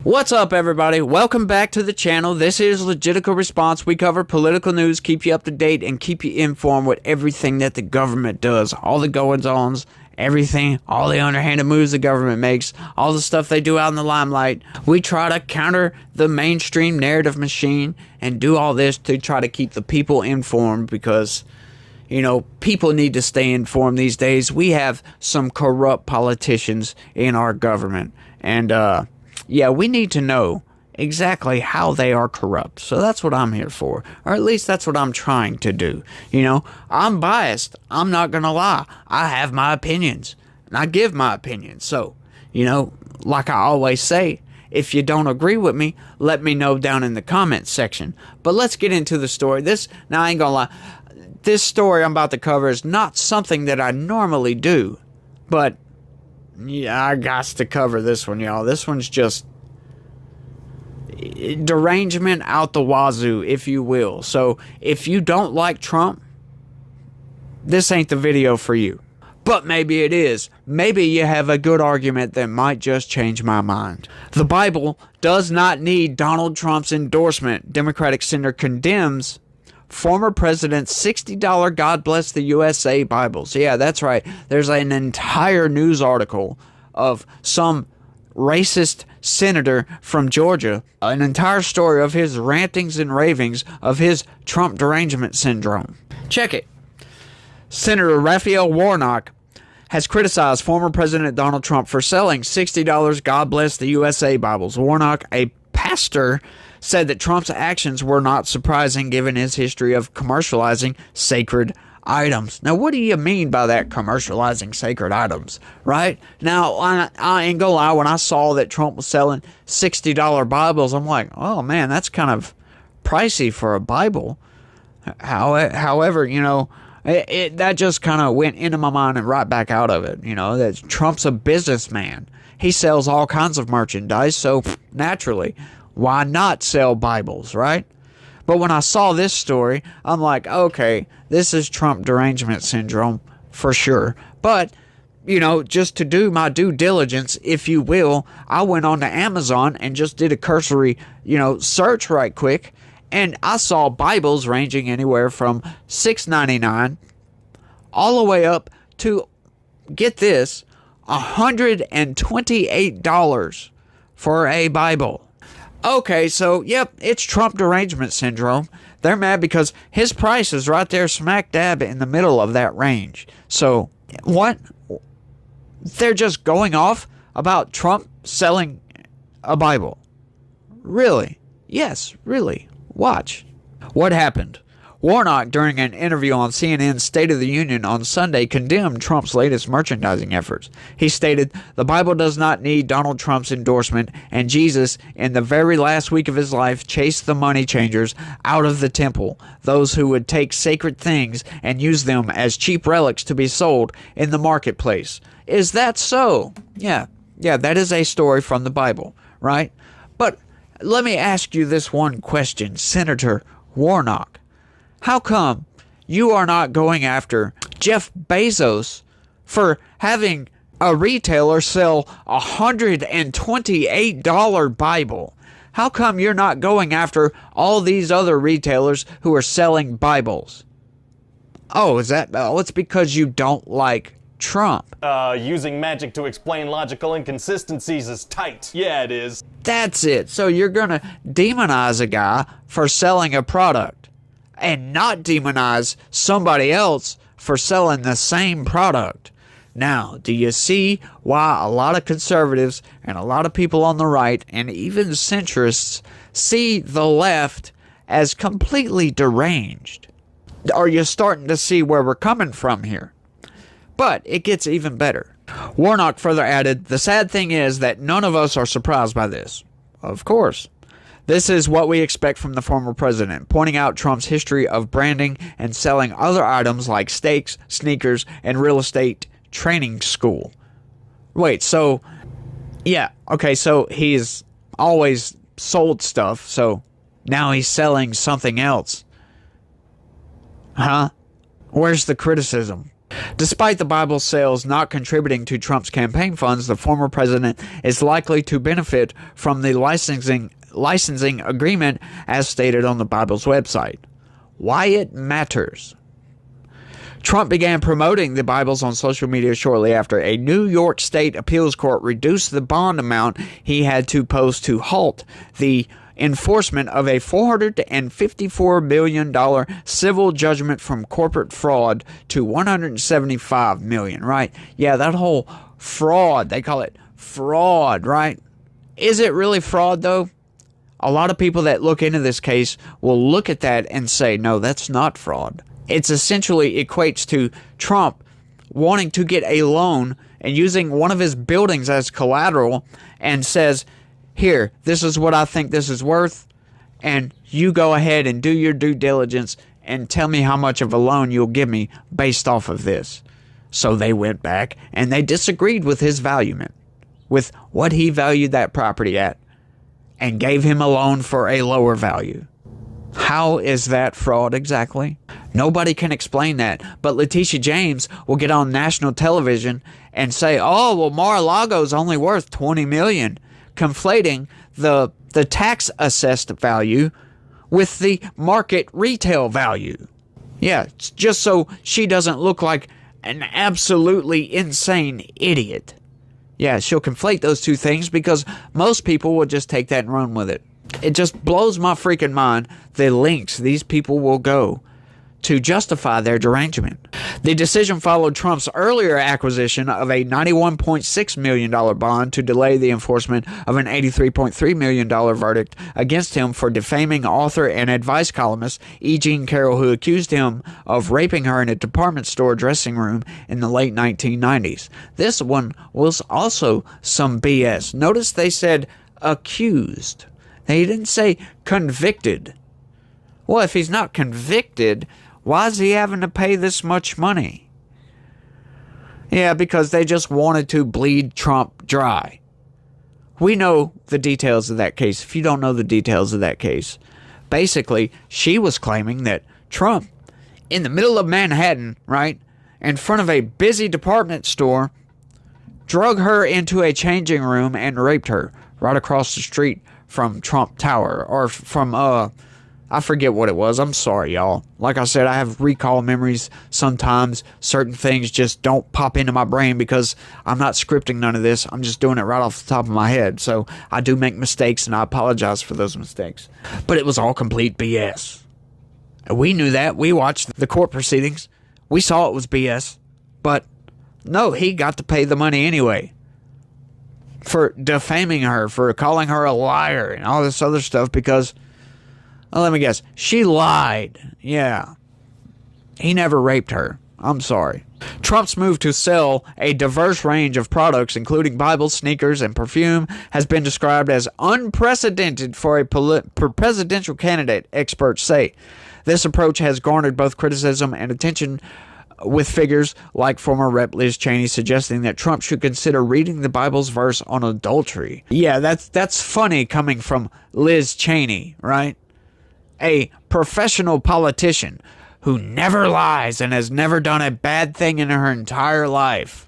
What's up, everybody? Welcome back to the channel. This is Legitical Response. We cover political news, keep you up to date, and keep you informed with everything that the government does. All the goings-ons, everything, all the underhanded moves the government makes, all the stuff they do out in the limelight. We try to counter the mainstream narrative machine and do all this to try to keep the people informed because, you know, people need to stay informed these days. We have some corrupt politicians in our government, and, yeah, we need to know exactly how they are corrupt. So that's what I'm here for. Or at least that's what I'm trying to do. You know, I'm biased. I'm not going to lie. I have my opinions. And I give my opinions. So, you know, like I always say, if you don't agree with me, let me know down in the comments section. But let's get into the story. Now I ain't going to lie. This story I'm about to cover is not something that I normally do. But yeah, I got to cover this one, y'all. This one's just derangement out the wazoo, if you will. So, if you don't like Trump, this ain't the video for you. But maybe it is. Maybe you have a good argument that might just change my mind. The Bible does not need Donald Trump's endorsement. Democratic senator condemns former president's $60 God Bless the USA Bibles. Yeah, that's right. There's an entire news article of some racist senator from Georgia, an entire story of his rantings and ravings of his Trump derangement syndrome. Check it. Senator Raphael Warnock has criticized former President Donald Trump for selling $60 God Bless the USA Bibles. Warnock, a pastor, said that Trump's actions were not surprising given his history of commercializing sacred items. Now, what do you mean by that, commercializing sacred items, right? Now, I ain't gonna lie, when I saw that Trump was selling $60 Bibles, I'm like, oh man, that's kind of pricey for a Bible. However, you know, that just kind of went into my mind and right back out of it. You know, that Trump's a businessman. He sells all kinds of merchandise, so naturally, why not sell Bibles, right? But when I saw this story, I'm like, okay, this is Trump derangement syndrome for sure. But, you know, just to do my due diligence, if you will, I went on to Amazon and just did a cursory, you know, search right quick. And I saw Bibles ranging anywhere from $6.99 all the way up to, get this, $128 for a Bible. Okay, so, yep, it's Trump derangement syndrome. They're mad because his price is right there smack dab in the middle of that range. So, what? They're just going off about Trump selling a Bible. Really? Yes, really. Watch. What happened? Warnock, during an interview on CNN's State of the Union on Sunday, condemned Trump's latest merchandising efforts. He stated, "The Bible does not need Donald Trump's endorsement, and Jesus, in the very last week of his life, chased the money changers out of the temple, those who would take sacred things and use them as cheap relics to be sold in the marketplace." Is that so? Yeah, that is a story from the Bible, right? But let me ask you this one question, Senator Warnock. How come you are not going after Jeff Bezos for having a retailer sell a $128 Bible? How come you're not going after all these other retailers who are selling Bibles? Oh, it's because you don't like Trump. Using magic to explain logical inconsistencies is tight. Yeah, it is. That's it. So you're gonna demonize a guy for selling a product and not demonize somebody else for selling the same product. Now, do you see why a lot of conservatives and a lot of people on the right and even centrists see the left as completely deranged? Are you starting to see where we're coming from here? But it gets even better. Warnock further added, "The sad thing is that none of us are surprised by this." Of course. This is what we expect from the former president, pointing out Trump's history of branding and selling other items like steaks, sneakers, and real estate training school. Wait, so, yeah, okay, so he's always sold stuff, so now he's selling something else. Huh? Where's the criticism? Despite the Bible sales not contributing to Trump's campaign funds, the former president is likely to benefit from the licensing agreement as stated on the Bible's website. Why it matters. Trump began promoting the Bibles on social media shortly after a New York State appeals court reduced the bond amount he had to post to halt the enforcement of a $454 million civil judgment from corporate fraud to $175 million, right? Yeah, that whole fraud, they call it fraud, right? Is it really fraud, though? A lot of people that look into this case will look at that and say, no, that's not fraud. It's essentially equates to Trump wanting to get a loan and using one of his buildings as collateral and says, here, this is what I think this is worth, and you go ahead and do your due diligence and tell me how much of a loan you'll give me based off of this. So they went back and they disagreed with his valuement, with what he valued that property at, and gave him a loan for a lower value. How is that fraud exactly? Nobody can explain that, but Letitia James will get on national television and say, oh, well, Mar-a-Lago's only worth $20 million, conflating the tax assessed value with the market retail value. Yeah, it's just so she doesn't look like an absolutely insane idiot. Yeah, she'll conflate those two things because most people will just take that and run with it. It just blows my freaking mind the lengths these people will go to justify their derangement. The decision followed Trump's earlier acquisition of a $91.6 million bond to delay the enforcement of an $83.3 million verdict against him for defaming author and advice columnist E. Jean Carroll, who accused him of raping her in a department store dressing room in the late 1990s. This one was also some BS. Notice they said accused. They didn't say convicted. Well, if he's not convicted, why is he having to pay this much money? Yeah, because they just wanted to bleed Trump dry. We know the details of that case. If you don't know the details of that case, basically, she was claiming that Trump, in the middle of Manhattan, right, in front of a busy department store, drug her into a changing room and raped her right across the street from Trump Tower, or from, I forget what it was. I'm sorry, y'all. Like I said, I have recall memories. Sometimes certain things just don't pop into my brain because I'm not scripting none of this. I'm just doing it right off the top of my head. So I do make mistakes, and I apologize for those mistakes. But it was all complete BS. And we knew that. We watched the court proceedings. We saw it was BS. But no, he got to pay the money anyway for defaming her, for calling her a liar and all this other stuff because, well, let me guess, she lied. Yeah. He never raped her. I'm sorry. Trump's move to sell a diverse range of products, including Bibles, sneakers, and perfume, has been described as unprecedented for a presidential candidate, experts say. This approach has garnered both criticism and attention, with figures like former Rep. Liz Cheney suggesting that Trump should consider reading the Bible's verse on adultery. Yeah, that's funny coming from Liz Cheney, right? A professional politician who never lies and has never done a bad thing in her entire life.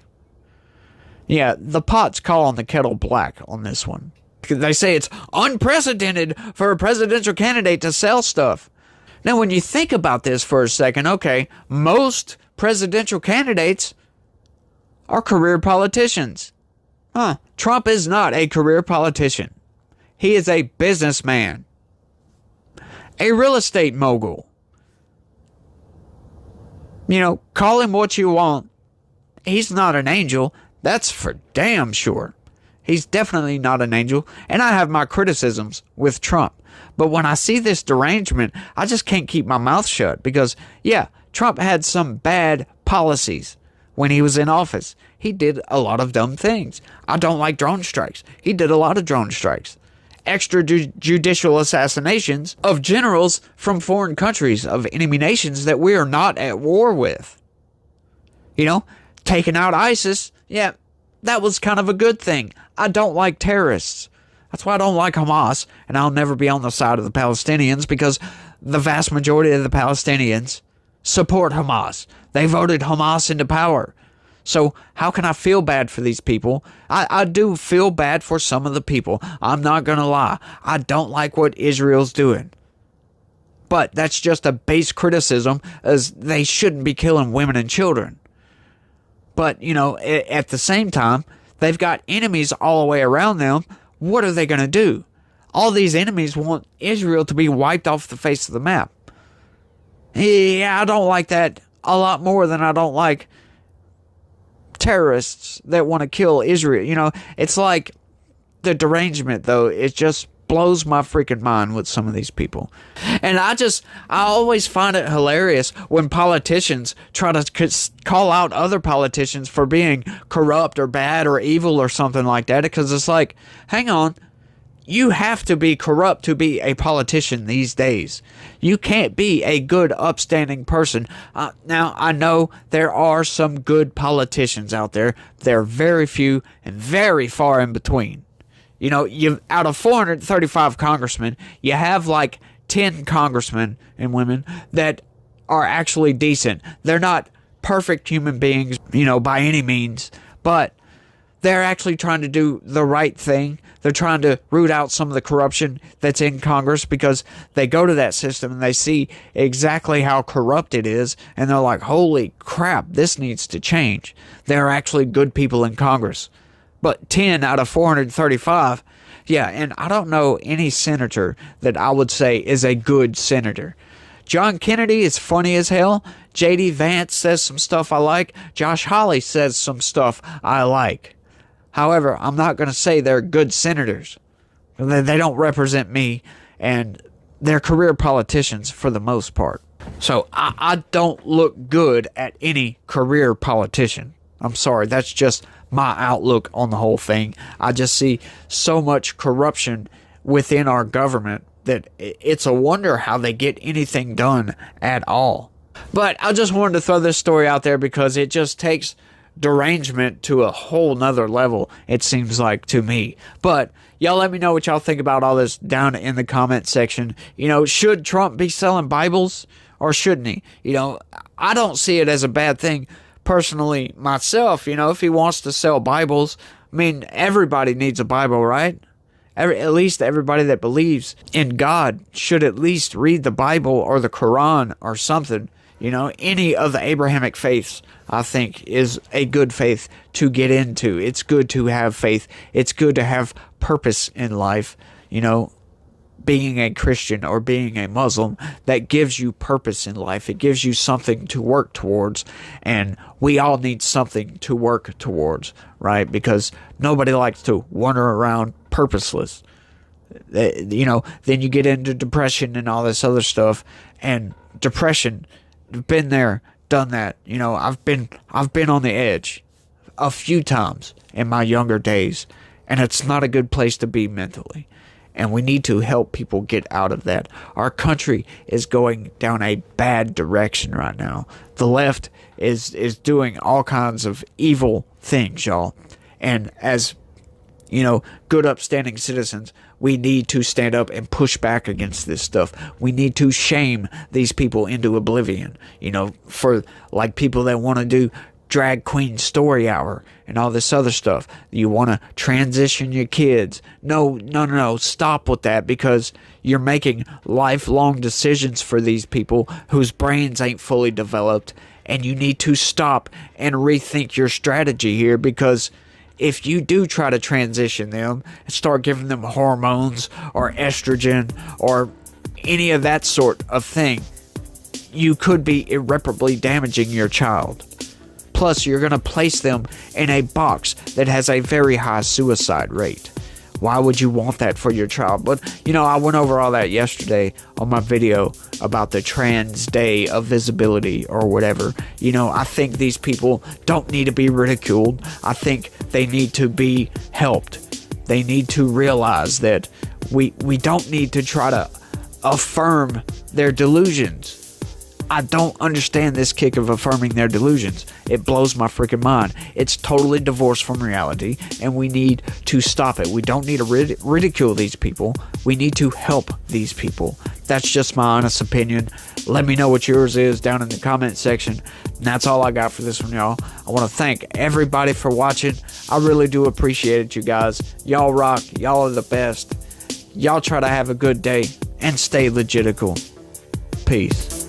Yeah, the pot's calling the kettle black on this one. They say it's unprecedented for a presidential candidate to sell stuff. Now, when you think about this for a second, okay, most presidential candidates are career politicians. Trump is not a career politician. He is a businessman. A real estate mogul. You know, call him what you want. He's not an angel. That's for damn sure. He's definitely not an angel. And I have my criticisms with Trump. But when I see this derangement, I just can't keep my mouth shut. Because, yeah, Trump had some bad policies when he was in office. He did a lot of dumb things. I don't like drone strikes. He did a lot of drone strikes. Extrajudicial assassinations of generals from foreign countries, of enemy nations that we are not at war with. You know, taking out ISIS, yeah, that was kind of a good thing. I don't like terrorists. That's why I don't like Hamas, and I'll never be on the side of the Palestinians, because the vast majority of the Palestinians support Hamas. They voted Hamas into power. So how can I feel bad for these people? I do feel bad for some of the people. I'm not going to lie. I don't like what Israel's doing. But that's just a base criticism, as they shouldn't be killing women and children. But, you know, at the same time, they've got enemies all the way around them. What are they going to do? All these enemies want Israel to be wiped off the face of the map. Yeah, I don't like that a lot more than I don't like terrorists that want to kill Israel. You know, it's like the derangement, though. It just blows my freaking mind with some of these people. And I always find it hilarious when politicians try to call out other politicians for being corrupt or bad or evil or something like that, because it's like, hang on, you have to be corrupt to be a politician these days. You can't be a good, upstanding person. Now, I know there are some good politicians out there. They're very few and very far in between. You know, out of 435 congressmen, you have like 10 congressmen and women that are actually decent. They're not perfect human beings, you know, by any means, but they're actually trying to do the right thing. They're trying to root out some of the corruption that's in Congress, because they go to that system and they see exactly how corrupt it is, and they're like, holy crap, this needs to change. There are actually good people in Congress. But 10 out of 435, yeah, and I don't know any senator that I would say is a good senator. John Kennedy is funny as hell. J.D. Vance says some stuff I like. Josh Hawley says some stuff I like. However, I'm not going to say they're good senators. They don't represent me, and they're career politicians for the most part. So I don't look good at any career politician. I'm sorry, that's just my outlook on the whole thing. I just see so much corruption within our government that it's a wonder how they get anything done at all. But I just wanted to throw this story out there because it just takes derangement to a whole nother level, it seems like to me. But y'all let me know what y'all think about all this down in the comment section. You know, should Trump be selling Bibles or shouldn't he? You know, I don't see it as a bad thing personally myself. You know, if he wants to sell Bibles, I mean, everybody needs a Bible, right? At least everybody that believes in God should at least read the Bible or the Quran or something. You know, any of the Abrahamic faiths, I think, is a good faith to get into. It's good to have faith. It's good to have purpose in life. You know, being a Christian or being a Muslim, that gives you purpose in life. It gives you something to work towards. And we all need something to work towards, right? Because nobody likes to wander around purposeless. You know, then you get into depression and all this other stuff. And depression, been there, done that. You know, I've been on the edge a few times in my younger days, and it's not a good place to be mentally. And we need to help people get out of that. Our country is going down a bad direction right now. The left is doing all kinds of evil things, y'all. And as, you know, good upstanding citizens, we need to stand up and push back against this stuff. We need to shame these people into oblivion. You know, for like people that want to do drag queen story hour and all this other stuff. You want to transition your kids. No. Stop with that, because you're making lifelong decisions for these people whose brains ain't fully developed. And you need to stop and rethink your strategy here, because if you do try to transition them and start giving them hormones or estrogen or any of that sort of thing, you could be irreparably damaging your child. Plus, you're going to place them in a box that has a very high suicide rate. Why would you want that for your child? But, you know, I went over all that yesterday on my video about the trans day of visibility or whatever. You know, I think these people don't need to be ridiculed. I think they need to be helped. They need to realize that we don't need to try to affirm their delusions. I don't understand this kick of affirming their delusions. It blows my freaking mind. It's totally divorced from reality, and we need to stop it. We don't need to ridicule these people. We need to help these people. That's just my honest opinion. Let me know what yours is down in the comment section. And that's all I got for this one, y'all. I want to thank everybody for watching. I really do appreciate it, you guys. Y'all rock. Y'all are the best. Y'all try to have a good day and stay legitical. Peace.